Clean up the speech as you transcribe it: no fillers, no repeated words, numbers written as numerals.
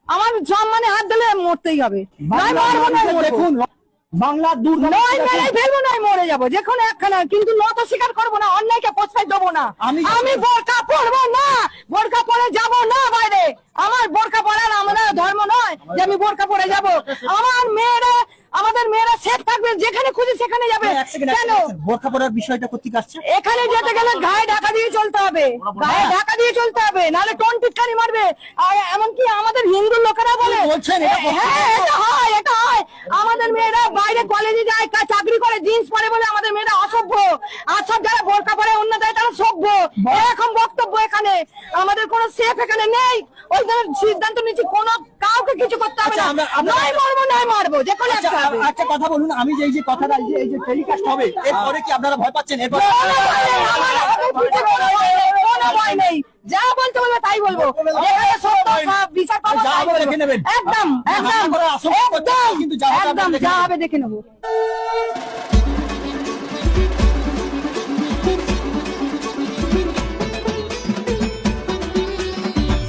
আমার সম্মানে হাত দিলে মরতেই হবে। দেখুন বাংলার দূর ফেলবো না, মরে যাবো যে কোনো একখানা, কিন্তু নত স্বীকার করবো না, অন্যায়কে প্রশ্রয় দেবো না। আমি বোরকা পরবো না, বোরকা পরে যাবো না বাইরে। আমার বোরকা পরার আমাদের ধর্ম নয় যে আমি বোরকা পরে যাব। আমাদের মেয়েরা সেফ থাকবে, যেখানে খুশি সেখানে যাবে। কেন বোরকা পরার বিষয়টা কোথেকে আসছে? এখানে যেতে গেলে গায়ে ঢাকা দিয়ে চলতে হবে, গায়ে ঢাকা দিয়ে চলতে হবে, নাহলে টোন টিটকারি মারবে। আর এমনকি আমাদের হিন্দু লোকেরা বলে, হ্যাঁ এটা হয়। আমাদের মেয়েরা বাইরে কলেজে যায়, চাকরি করে, জিন্স পরে বলে আমাদের মেয়েরা অসভ্য। আর সব যারা বোরকা পরে অন্য দেয় তারা সভ্য। এরকম বক্তব্য এখানে আমাদের কোনো সেফ এখানে নেই। ওই জন্য সিদ্ধান্ত নিচ্ছি কোনো কাউকে কিছু করতে হবে না। নয় মরবো নয় মারবো, যে কোনো একটা কথা বলুন, আমি যে এই যে কথাটা এই যে টেলিকাস্ট হবে এরপরে কি আপনারা ভয় পাচ্ছেন? এরপর কোনো ভয় নেই, যা বলতে বলবে তাই বলবো। বিচার পাবো একদম একদম একদম একদম যা হবে দেখে নেবো।